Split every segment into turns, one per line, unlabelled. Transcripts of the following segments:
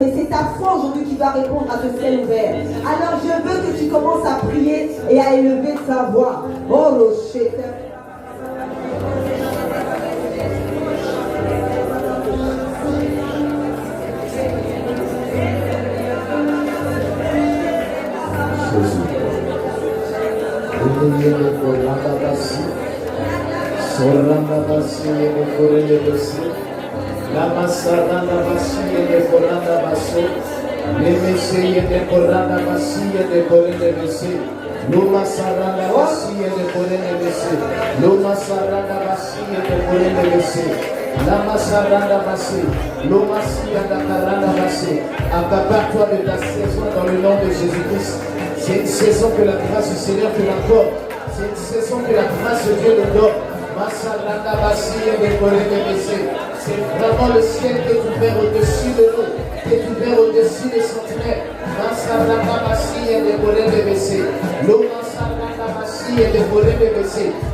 Et c'est ta foi aujourd'hui qui va répondre à ce ciel ouvert. Alors je veux que tu commences à prier et à élever ta voix. Oh, rocher.
La masaranda basia de coranda basso, le messie de coranda basia de corende bese, lo masaranda basia de corende bese, lo masaranda basia de corende bese, la masaranda basse, lo masia da caranda basse. Accapare-toi de ta saison dans le nom de Jésus-Christ. C'est une saison que la grâce du Seigneur te l'accorde. C'est une saison que la grâce de Dieu nous donne. Masaranda basia de corende bese. C'est vraiment le ciel qui est ouvert au-dessus de nous, qui est ouvert au-dessus des centenaires.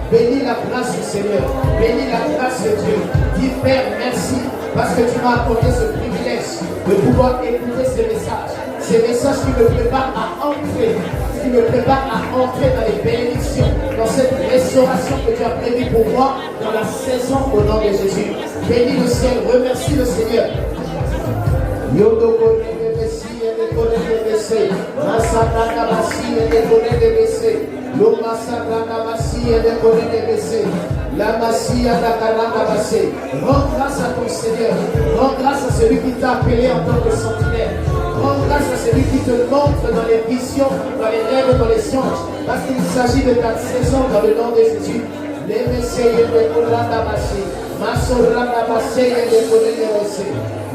Bénis la grâce du Seigneur, bénis la grâce de Dieu. Dis Père, merci parce que tu m'as accordé ce privilège de pouvoir écouter ces messages. Ces messages qui me préparent à entrer, dans les bénédictions, dans cette restauration que tu as prévue pour moi dans la saison au nom de Jésus. Bénis le ciel, remercie le Seigneur. La massia da caranda basse. Rends grâce à ton Seigneur. Rends grâce à celui qui t'a appelé en tant que sentinelle. Rends grâce à celui qui te montre dans les visions, dans les rêves, dans les songes. Parce qu'il s'agit de ta saison dans le nom de Jésus. Les messieurs de Coranda Bassi. Masoranda Bassi et de Corenda Bassi.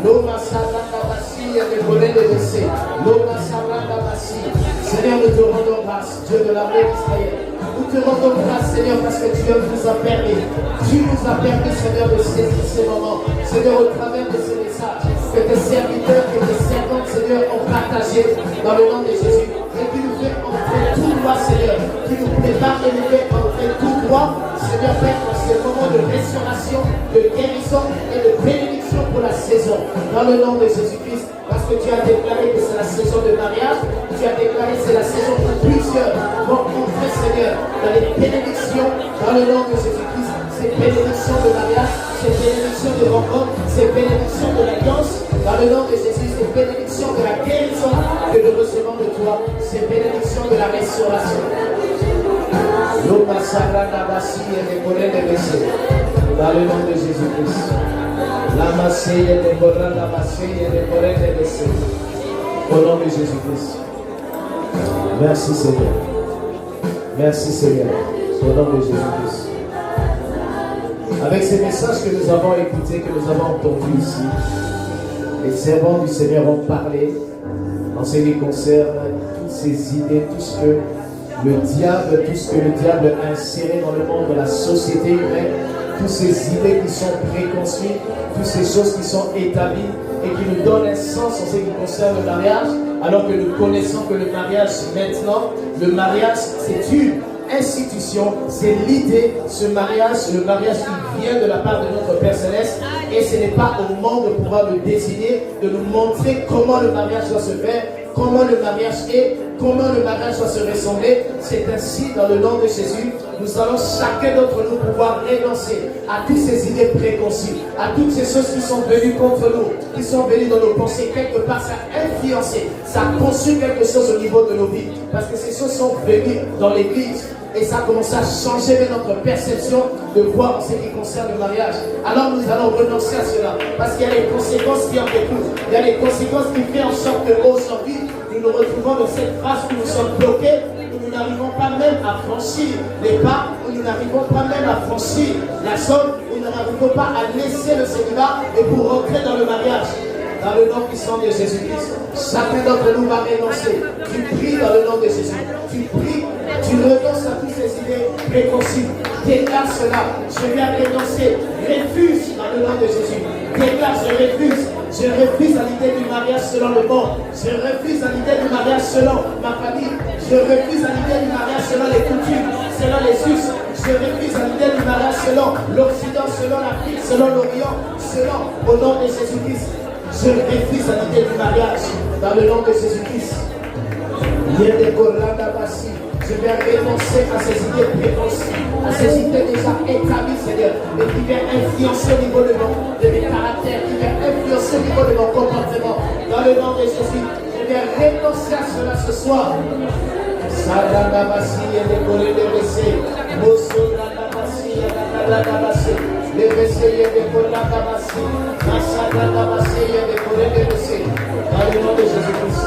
L'Oma Saranda Bassi et de Corenda Bassi. L'Oma Saranda Bassi. Seigneur, nous te rendons grâce, Dieu de l'armée d'Israël. Nous te rendons grâce, Seigneur, parce que Dieu nous a permis. Tu nous as permis, Seigneur, de saisir ces moments. Seigneur, au travers de ces messages, que tes serviteurs, que tes servantes, Seigneur, ont partagé dans le nom de Jésus. Et qui nous fait entrer tout droit, Seigneur. Qui nous prépare et nous fait entrer tout droit, Seigneur, Père, dans ces moments de restauration, de guérison et de bénédiction pour la saison. Dans le nom de Jésus-Christ. Parce que tu as déclaré que c'est la saison de mariage. Tu as déclaré que c'est la saison où plusieurs vont entrer, Seigneur, dans les bénédictions, dans le nom de Jésus-Christ. Ces bénédictions de mariage, ces bénédictions de rencontre, ces bénédictions de l'alliance, dans le nom de Jésus, ces bénédictions de la guérison que nous recevons de toi, ces bénédictions de la restauration. Dans le nom de Jésus-Christ. La massée de Coranda, la massée de Corenda Bessé. Au nom de Jésus-Christ. Merci Seigneur. Merci Seigneur. Au nom de Jésus-Christ. Avec ces messages que nous avons écoutés, que nous avons entendus ici, les servants du Seigneur ont parlé en ce qui concerne toutes ces idées, tout ce que le diable a inséré dans le monde de la société humaine, toutes ces idées qui sont préconçues, toutes ces choses qui sont établies et qui nous donnent un sens en ce qui concerne le mariage, alors que nous connaissons que le mariage maintenant, le mariage c'est une institution, c'est l'idée, le mariage qui vient de la part de notre Père Céleste, et ce n'est pas au monde de pouvoir le désigner, de nous montrer comment le mariage doit se faire, comment le mariage est, comment le mariage doit se ressembler. C'est ainsi, dans le nom de Jésus, nous allons chacun d'entre nous pouvoir renoncer à toutes ces idées préconçues, à toutes ces choses qui sont venues contre nous, qui sont venues dans nos pensées. Quelque part, ça a influencé, ça a conçu quelque chose au niveau de nos vies. Parce que ces choses sont venues dans l'église. Et ça a commencé à changer notre perception de voir en ce qui concerne le mariage. Alors nous allons renoncer à cela. Parce qu'il y a des conséquences qui en découlent. Il y a des conséquences qui font en sorte qu'aujourd'hui, nous nous retrouvons dans cette phase où nous sommes bloqués, où nous n'arrivons pas même à franchir les pas, où nous n'arrivons pas même à franchir la zone, où nous n'arrivons pas à laisser le célibat et pour rentrer dans le mariage. Dans le nom puissant de Jésus-Christ, chacun d'entre nous va renoncer. Tu pries dans le nom de Jésus. Tu pries, tu renonces à toutes ces idées préconçues. Déclare cela. Je viens renoncer. Refuse dans le nom de Jésus. Déclare, je refuse. Je refuse à l'idée du mariage selon le monde. Je refuse à l'idée du mariage selon ma famille. Je refuse à l'idée du mariage selon les coutumes, selon les us. Je refuse à l'idée du mariage selon l'Occident, selon l'Afrique, selon l'Orient, selon, au nom de Jésus-Christ. Je refuse l'idée du mariage dans le nom de Jésus-Christ. Je vais renoncer à ces idées préconçues, à ces idées déjà établies, Seigneur, et qui viennent influencer au niveau de mes caractères, qui viennent influencer au niveau de mon comportement. Dans le nom de Jésus, je vais renoncer à cela ce soir. Sarandabasi et les Corées de Bessé, Mosodandabasi et Nanadabasi, les Bessé et les Corandabasi, Massadabasi et les Corées de Bessé. Dans le nom de Jésus-Christ.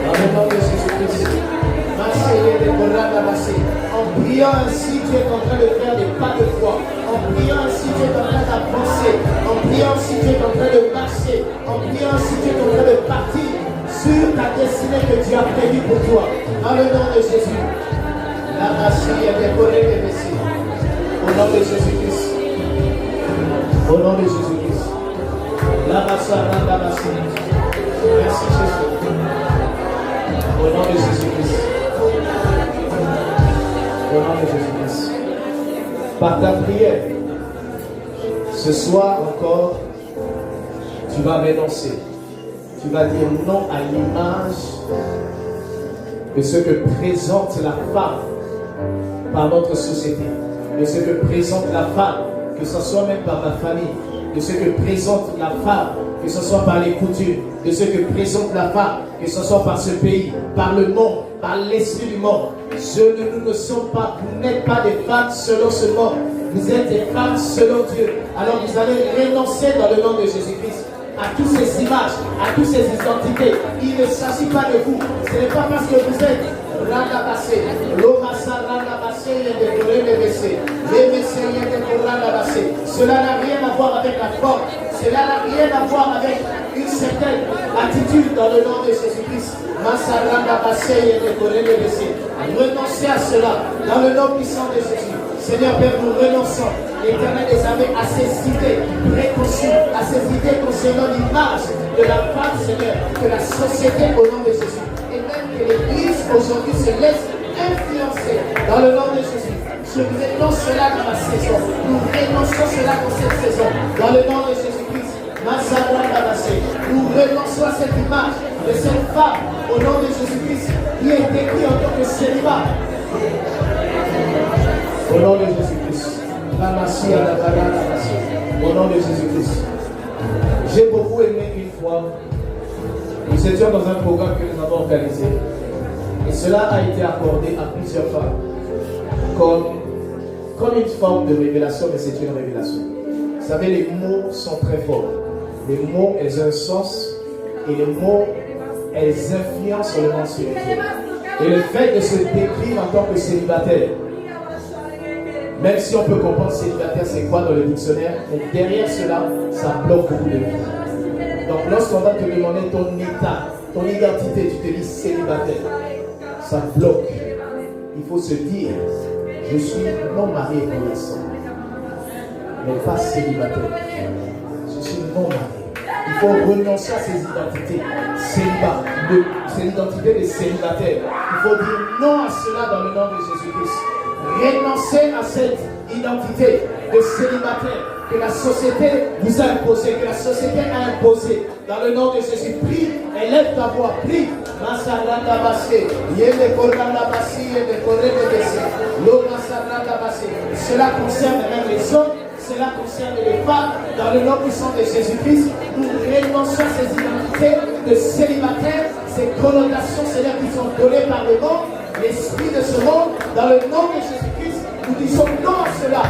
Dans le nom de Jésus-Christ. En priant ainsi, tu es en train de faire des pas de foi. En priant ainsi, tu es en train d'avancer. En priant ainsi, tu es en train de marcher. En priant ainsi, tu es en train de partir sur ta destinée que Dieu a prévue pour toi. Dans le nom de Jésus. La machine est décorée des messieurs. Au nom de Jésus-Christ. Au nom de Jésus-Christ. La machine. Merci Jésus. Au nom de Jésus-Christ. Au nom de Jésus-Christ. Par ta prière, ce soir encore, tu vas renoncer. Tu vas dire non à l'image de ce que présente la femme par notre société, de ce que présente la femme, que ce soit même par ma famille, de ce que présente la femme, que ce soit par les coutumes, de ce que présente la femme, que ce soit par ce pays, par le monde, par l'esprit du monde. Nous ne sommes pas, vous n'êtes pas des femmes selon ce monde, vous êtes des femmes selon Dieu. Alors vous allez renoncer dans le nom de Jésus-Christ à toutes ces images, à toutes ces identités. Il ne s'agit pas de vous, ce n'est pas parce que vous êtes Randabasé, Lomassa Randabasé, les messieurs de Randabasé. Cela n'a rien à voir avec la forme, cela n'a rien à voir avec une certaine attitude dans le nom de Jésus-Christ. Renoncez à cela dans le nom puissant de Jésus. Seigneur Père, nous renonçons, l'Éternel des armées, à ces idées préconçues, à ces idées concernant l'image de la femme, Seigneur, que la société au nom de Jésus, et même que l'Église aujourd'hui se laisse influencer dans le nom de Jésus. Je renonce cela dans ma saison. Nous renonçons cela dans cette saison. Dans le nom de Jésus-Christ. Nous renonçons à cette image de cette femme au nom de Jésus-Christ qui est décrite en tant que célibat. Au nom de Jésus-Christ. Au nom de Jésus-Christ. J'ai beaucoup aimé une fois. Nous étions dans un programme que nous avons organisé. Et cela a été accordé à plusieurs femmes comme une forme de révélation, mais c'est une révélation. Vous savez, les mots sont très forts. Les mots, elles ont un sens. Et les mots, elles influencent sur le monde spirituel. Et le fait de se décrire en tant que célibataire, même si on peut comprendre célibataire, c'est quoi dans le dictionnaire, mais derrière cela, ça bloque beaucoup de vie. Donc lorsqu'on va te demander ton état, ton identité, tu te dis célibataire, ça bloque. Il faut se dire, je suis non marié pour l'instant, mais pas célibataire. Je suis non marié. Il faut renoncer à ces identités. Célibat, c'est l'identité des célibataires. Il faut dire non à cela dans le nom de Jésus-Christ. Renoncer à cette identité de célibataire que la société vous a imposée, que la société a imposée. Dans le nom de Jésus, prie, élève ta voix, prie. Cela concerne même les hommes, cela concerne les femmes. Dans le nom puissant de Jésus-Christ, nous renonçons à ces identités de célibataires, ces connotations, Seigneur, qui sont données par le monde, l'esprit de ce monde. Dans le nom de Jésus-Christ, nous disons non à cela.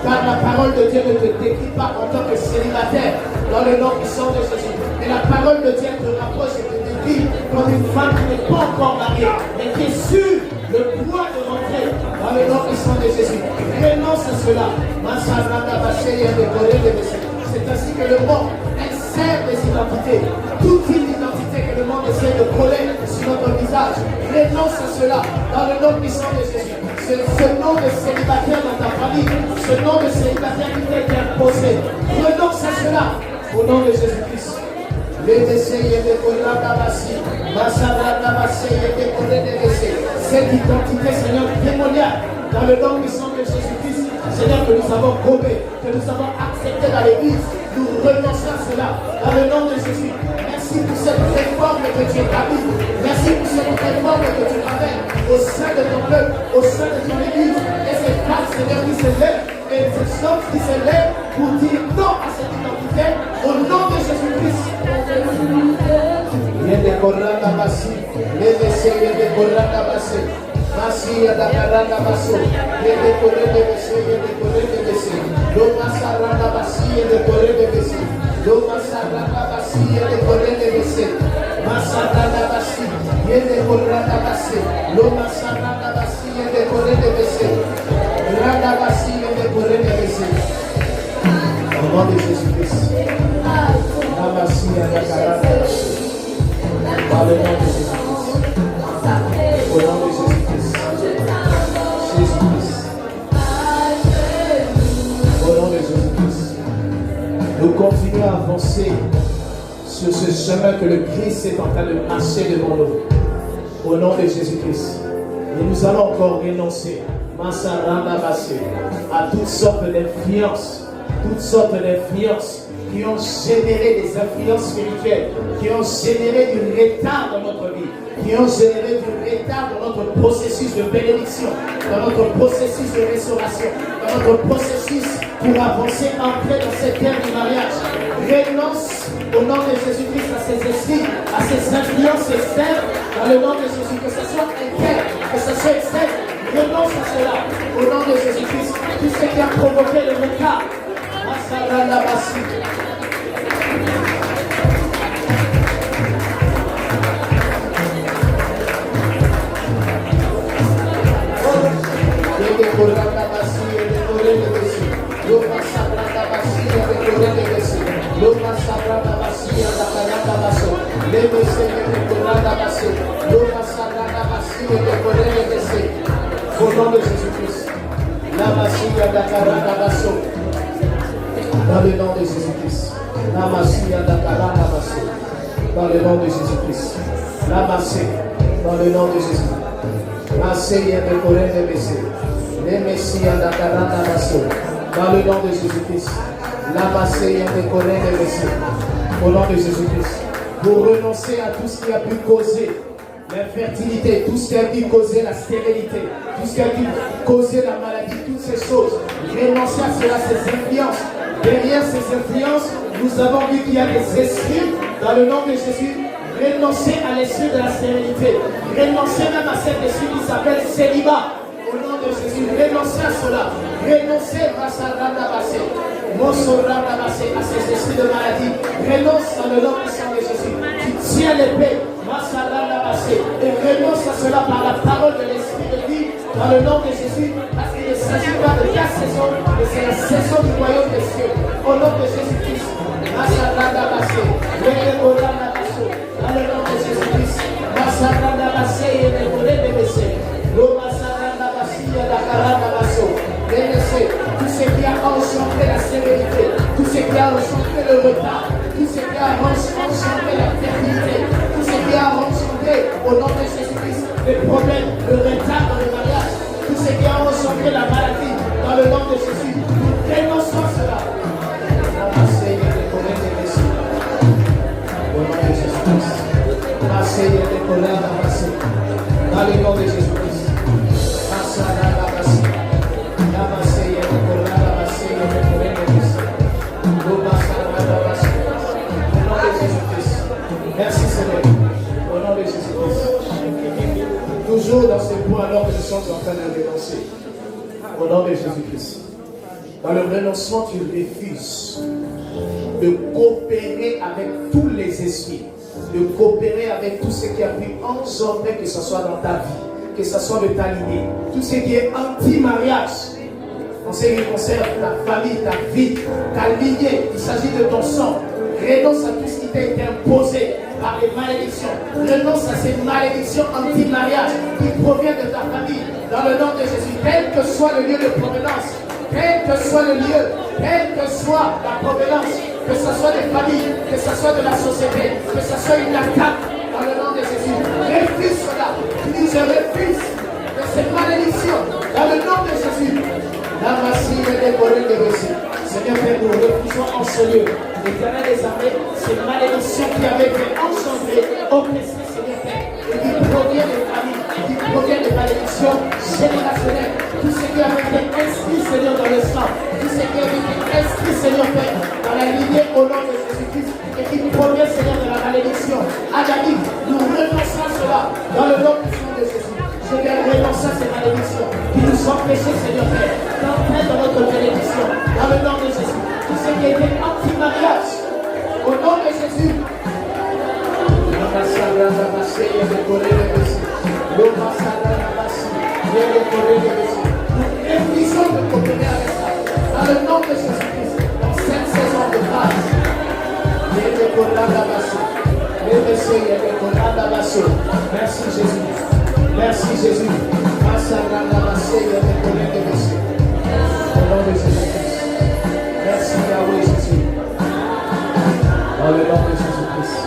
Car la parole de Dieu ne te décrit pas en tant que célibataire dans le nom puissant de Jésus. Mais la parole de Dieu te rapproche et te décrit comme une femme qui n'est pas encore mariée, mais qui est sur le point de rentrer dans le nom puissant de Jésus. Renonce à cela. C'est ainsi que le monde insère des identités. Toute identité que le monde essaie de coller sur notre visage. Renonce à cela dans le nom puissant de Jésus. Ce nom de célibataire dans ta famille, ce nom de célibataire qui t'a été imposé. Renonce à cela au nom de Jésus-Christ. Cette identité, Seigneur, démoniaque, dans le nom puissant de Jésus-Christ, Seigneur, que nous avons gommé, que nous avons accepté dans l'Église, nous renonçons à cela, dans le nom de Jésus. Merci pour cette réforme que tu établis. Merci pour cette réforme que tu ramènes au sein de ton peuple, au sein de ton Église. Et ces femmes, Seigneur, qui se lèvent, et ces hommes qui se lèvent pour dire non à cette identité, au nom de Jésus-Christ. Yende koranda basi, leve se yende koranda basi, basi yada koranda baso, yende korende besi, yende korende besi, lo masaranda basi yende korende besi, lo masaranda basi yende korende besi, masaranda basi yende koranda basi, lo masaranda basi yende korende besi, randa basi yende korende besi. Au nom de Jésus-Christ, la basi yada koranda basi. Par le nom de Jésus-Christ. Au nom de Jésus-Christ. Jésus-Christ. Au nom de Jésus-Christ. Nous continuons à avancer sur ce chemin que le Christ est en train de marcher devant nous. Au nom de Jésus-Christ. Et nous allons encore renoncer à toutes sortes d'influences. Toutes sortes d'influences qui ont généré des influences spirituelles, qui ont généré du retard dans notre vie, qui ont généré du retard dans notre processus de bénédiction, dans notre processus de restauration, dans notre processus pour avancer, entrer dans cette terre du mariage. Renonce au nom de Jésus-Christ à ces esprits, à ces influences externes, dans le nom de Jésus, que ce soit interne, que ce soit externe. Renonce à cela au nom de Jésus-Christ. Tout ce qui a provoqué le retard. Au nom de Jésus-Christ, la machine de la caranabasso. Dans le nom de Jésus-Christ, la machine de la caranabasso. Dans le nom de Jésus-Christ, la machine. Dans le nom de Jésus. La seigneur de Corée de Bessé. Les messieurs de la caranabasso. Dans le nom de Jésus-Christ, la machine de Corée de Bessé. Au nom de Jésus-Christ, pour renoncer à tout ce qui a pu causer l'infertilité, tout ce qui a pu causer la stérilité, tout ce qui a pu causer la maladie, toutes ces choses. Renoncer à cela, ces influences. Derrière ces influences, nous avons vu qu'il y a des esprits dans le nom de Jésus. Renoncer à l'esprit de la stérilité. Renoncer même à cet esprit qui s'appelle célibat. Au nom de Jésus, renoncer à cela. Renoncer à ces esprits de maladie. Renonce dans le nom puissant de Jésus. Tu tiens l'épée. Et renonce à cela par la parole de l'Esprit de vie dans le nom de Jésus, parce qu'il ne s'agit pas de ta saison, mais c'est la saison du royaume des cieux. Au nom de Jésus-Christ, dans le nom de Jésus-Christ, tout ce qui a enchanté la sévérité, tout ce qui a enchanté le retard, tout ce qui a enchanté la fertilité, tout ce qui a enchanté au nom de Jésus-Christ les problèmes, le retard dans le mariage, tout ce qui a enchanté la maladie dans le nom de Jésus, nous dénonçons cela. Au nom de Jésus-Christ, dans le nom de Jésus-Christ. Merci Seigneur, au nom de Jésus-Christ. Toujours dans ce point alors que nous sommes en train de renoncer, au nom de Jésus-Christ. Dans le renoncement, tu refuses de coopérer avec tous les esprits, de coopérer avec tout ce qui a pu engendrer, que ce soit dans ta vie, que ce soit de ta lignée, tout ce qui est anti-mariage. En ce qui concerne ta famille, ta vie, ta lignée, il s'agit de ton sang. Renonce à tout ce qui t'a été imposé par les malédictions. Renonce à ces malédictions anti-mariage qui proviennent de ta famille. Dans le nom de Jésus, quel que soit le lieu de provenance, quel que soit le lieu, quelle que soit la provenance, que ce soit des familles, que ce soit de la société, que ce soit une attaque dans le nom de Jésus. Refuse cela. Tu dis je refuse de cette malédiction dans le nom de Jésus. La massine est décorée de Jésus. Seigneur Père, nous refusons en ce lieu. L'Éternel des armées, ces malédictions qui avaient été engendrées, oppressées, Seigneur Père, et qui proviennent des familles, qui proviennent des malédictions générationnelles. Tout ce qui avait été inscrit, Seigneur, dans le sang, tout ce qui avait été inscrit, Seigneur Père, dans la lignée au nom de Jésus-Christ, et qui provient, Seigneur, de la malédiction. Adamique, nous renonçons cela dans le nom puissant de Jésus. Je vais renoncer à ces malédictions qui nous empêchaient, Seigneur Père, d'entrer dans notre bénédiction, dans le nom de Jésus. Tout ce qui était anti-mariage, au nom de Jésus. Nous refusons de coopérer avec ça. Dans le nom de Jésus-Christ, dans cette saison de grâce. Merci Jésus. Merci Jésus. Au nom de Jésus-Christ. Merci Yahweh Jésus. Dans le nom de Jésus-Christ.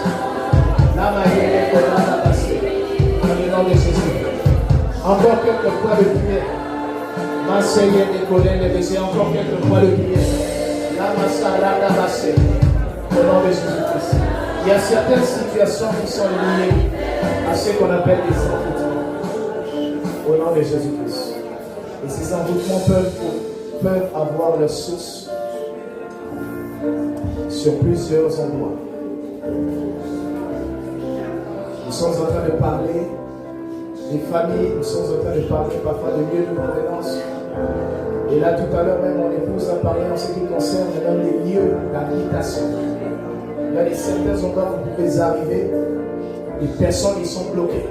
Dans le nom de Jésus. Encore quelques fois de prière. Encore quelques fois de prière. Au nom de Jésus-Christ. Il y a certaines situations qui sont liées à ce qu'on appelle des envoûtements. Au nom de Jésus-Christ. Et ces envoûtements peuvent avoir leur source sur plusieurs endroits. Nous sommes en train de parler des familles, nous sommes en train de parler parfois de lieux de provenance. Et là, tout à l'heure, même mon épouse a parlé en ce qui concerne même les lieux d'habitation. Il y a des certains endroits où vous pouvez arriver, les personnes qui sont bloquées.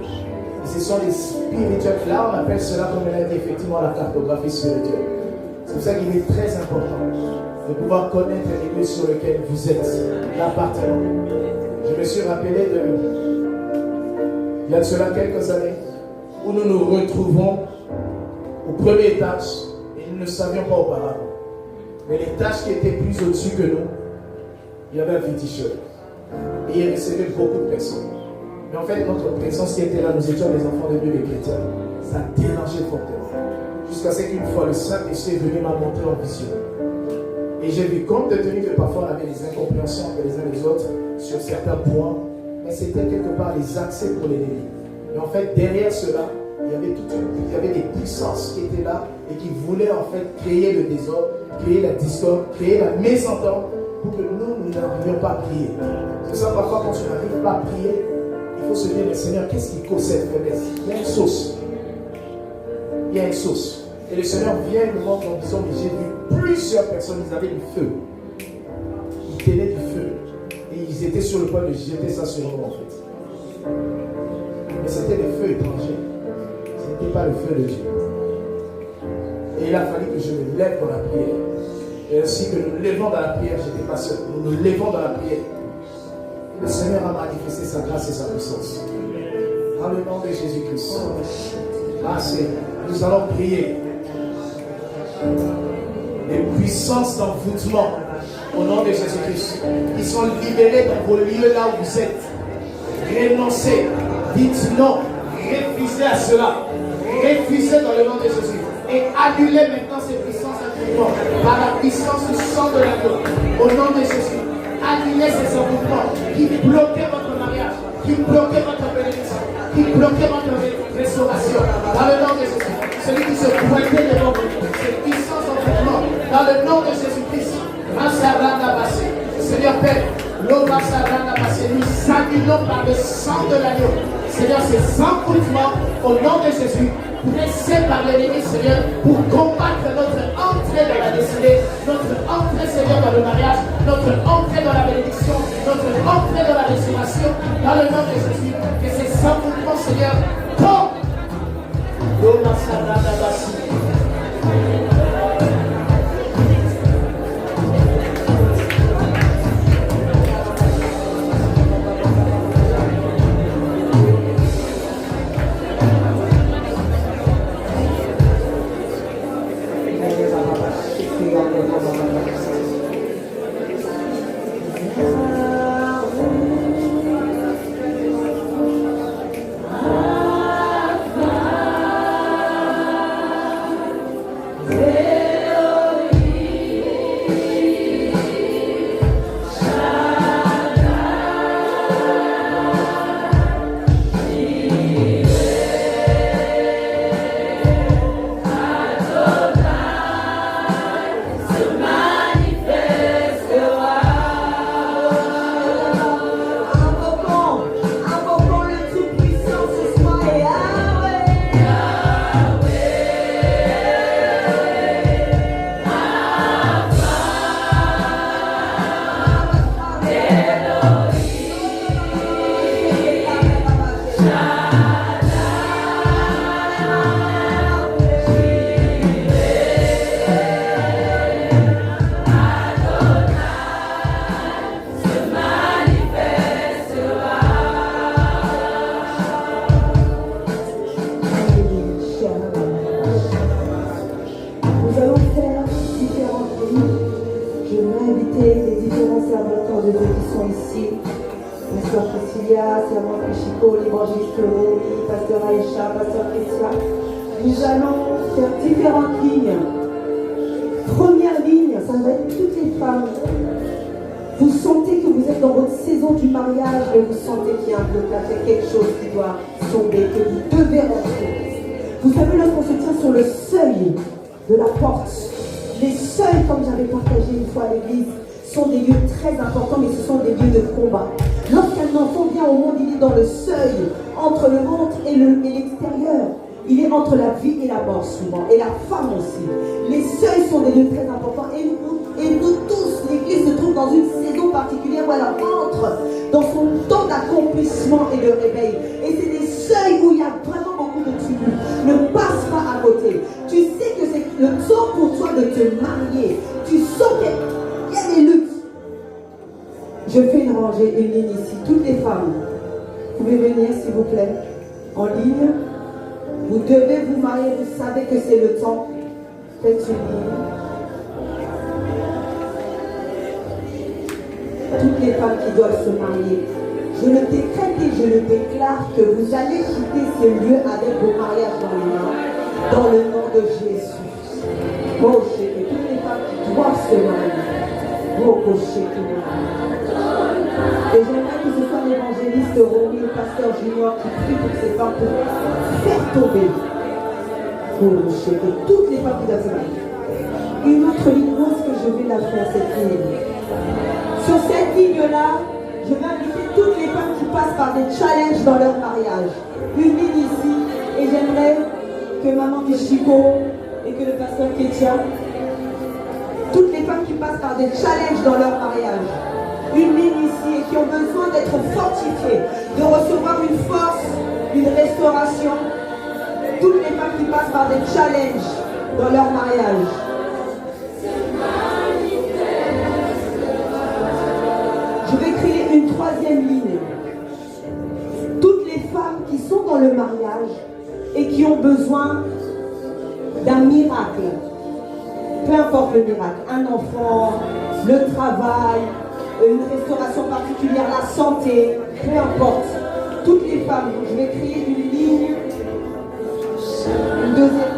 Et ce sont des spirituels. Là, on appelle cela, comme on a dit, effectivement, la cartographie spirituelle. C'est pour ça qu'il est très important de pouvoir connaître les lieux sur lesquels vous êtes, l'appartenant. Je me suis rappelé il y a de cela quelques années, où nous nous retrouvons au premier étage et nous ne savions pas auparavant. Mais l'étage qui était plus au-dessus que nous, il y avait un féticheur. Et il recevait beaucoup de personnes. Mais en fait, notre présence qui était là, nous étions les enfants de Dieu, les chrétiens. Ça dérangeait fortement. Jusqu'à ce qu'une fois, le Saint-Esprit est venu m'a montrer en vision. Et j'ai vu, compte tenu que parfois on avait des incompréhensions entre les uns et les autres sur certains points, mais c'était quelque part les accès pour l'ennemi. Et en fait, derrière cela, il y avait des puissances qui étaient là et qui voulaient en fait créer le désordre, créer la discorde, créer la mésentente pour que nous n'arrivions pas à prier. C'est ça, parfois, quand tu n'arrives pas à prier, il faut se dire, mais Seigneur, qu'est-ce qui cause cette faiblesse? Il y a une source. Il y a une source. Et le Seigneur vient et nous montre en disant, mais j'ai vu plusieurs personnes, ils avaient du feu. Ils tenaient du feu. Et ils étaient sur le point de jeter ça sur nous, en fait. Mais c'était le feu étranger. Ce n'était pas le feu de Dieu. Et il a fallu que je me lève dans la prière. Et ainsi que nous levons dans la prière, je n'étais pas seul. Nous nous levons dans la prière. Et le Seigneur a manifesté sa grâce et sa puissance. Dans le nom de Jésus-Christ. Nous allons prier. Les puissances d'envoûtement au nom de Jésus-Christ qui sont libérées dans vos lieux là où vous êtes. Renoncez. Dites non. Refusez à cela. Refusez dans le nom de Jésus. Et annulez maintenant ces puissances d'envoûtement par la puissance du sang de l'agneau. Au nom de Jésus. Annulez ces envoûtements qui bloquaient votre mariage, qui bloquaient votre bénédiction, qui bloquaient votre restauration. Dans le nom de Jésus. Celui qui se pointait devant vous, ces puissances d'envoûtement. Dans le nom de Jésus-Christ. Seigneur Père, nous annulons par le sang de l'agneau. Seigneur, ces envoûtements au nom de Jésus, pressés par l'ennemi, Seigneur, pour combattre notre entrée dans la destinée, notre entrée, Seigneur, dans le mariage, notre entrée dans la bénédiction, notre entrée dans la restauration, dans le nom de Jésus, que ces envoûtements, Seigneur, tombent.
allons faire différentes lignes. Je vais inviter les différents serviteurs de Dieu qui sont ici. Pasteur Priscilla, Servante Pichico, l'évangéliste Romy, Pasteur Aïcha, Pasteur Christian. Nous allons faire différentes lignes. Première ligne, ça va être toutes les femmes. Vous sentez que vous êtes dans votre saison du mariage, mais vous sentez qu'il y a un blocage, il y a quelque chose qui doit tomber, que vous devez rentrer. Vous savez, lorsqu'on se tient sur le seuil de la porte, les seuils, comme j'avais partagé une fois à l'église, sont des lieux très importants, mais ce sont des lieux de combat. Lorsqu'un enfant vient au monde, il est dans le seuil entre le ventre et l'extérieur. Il est entre la vie et la mort souvent, et la femme aussi. Les seuils sont des lieux très importants, et nous tous, l'Église se trouve dans une saison particulière où elle entre dans son temps d'accomplissement et de réveil. Et c'est des seuils où il y a vraiment beaucoup de tribus. Ne passe pas à côté. Tu sais que c'est le temps pour toi de te marier. Tu sens qu'il y a des luttes. Je fais une rangée, une ligne ici. Toutes les femmes, vous pouvez venir s'il vous plaît, en ligne. Vous devez vous marier, vous savez que c'est le temps. Faites une ligne. Toutes les femmes qui doivent se marier, je le décrète et je le déclare que vous allez quitter ce lieu avec vos mariages dans les mains, dans le nom de Jésus. Oh, chérie, toutes les femmes qui doivent se marier. Oh, chérie. Et j'aimerais que ce soit l'évangéliste Romy, le pasteur Junior qui prie pour ces femmes pour faire tomber. Oh, chérie, toutes les femmes qui doivent se marier. Une autre ligne, où est-ce que je vais la faire cette ligne? Sur cette ligne-là, je vais inviter toutes les femmes qui passent par des challenges dans leur mariage. Une ligne ici, et j'aimerais que Maman Pichico et que le pasteur Kétia, toutes les femmes qui passent par des challenges dans leur mariage, une ligne ici, et qui ont besoin d'être fortifiées, de recevoir une force, une restauration. Toutes les femmes qui passent par des challenges dans leur mariage. Je vais créer une troisième ligne. Toutes les femmes qui sont dans le mariage et qui ont besoin d'un miracle, peu importe le miracle, un enfant, le travail, une restauration particulière, la santé, peu importe. Toutes les femmes, je vais créer une ligne, une deuxième.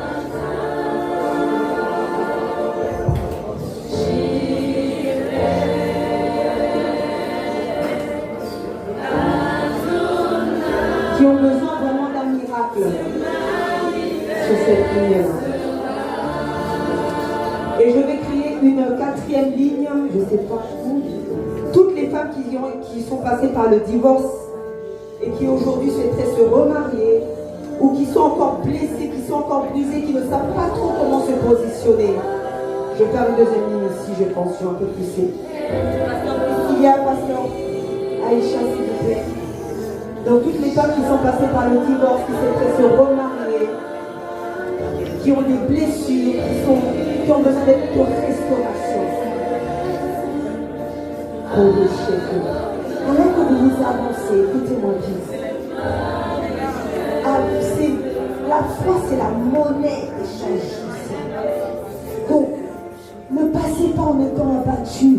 Qui ont besoin vraiment d'un miracle sur cette ligne-là. Et je vais créer une quatrième ligne, je ne sais pas où. Toutes les femmes qui sont passées par le divorce et qui aujourd'hui souhaiteraient se remarier ou qui sont encore blessées, qui sont encore brisées, qui ne savent pas trop comment se positionner. Je vais faire une deuxième ligne ici, je pense, je suis un peu poussée. Il y a un pasteur Aïcha, s'il vous plaît. Donc toutes les femmes qui sont passées par le divorce, qui souhaiteraient se remarier, qui ont des blessures, qui ont besoin de restauration. Oh le chef. Alors que vous vous avancez, écoutez-moi bien. La foi, c'est la monnaie d'échange. Donc, ne passez pas en étant abattu.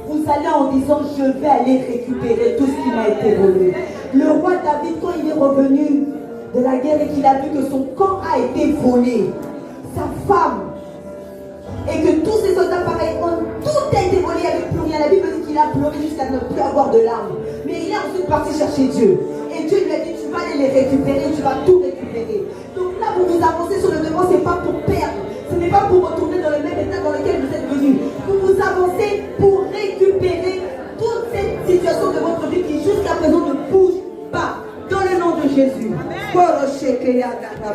Vous allez en disant, je vais aller récupérer tout ce qui m'a été volé. Le roi David, quand il est revenu de la guerre et qu'il a vu que son camp a été volé, sa femme, et que tous ses soldats pareils, tout a été volé, il n'y avait plus rien. La Bible dit qu'il a pleuré jusqu'à ne plus avoir de larmes. Mais il est ensuite parti chercher Dieu. Et Dieu lui a dit, tu vas aller les récupérer, tu vas tout récupérer. Donc là, vous vous avancez sur le devant, ce n'est pas pour perdre. Ce n'est pas pour retourner dans le même état dans lequel vous êtes venus. Vous vous avancez pour récupérer toute cette situation de votre vie qui jusqu'à présent ne bouge pas. Dans le nom de Jésus. Amen.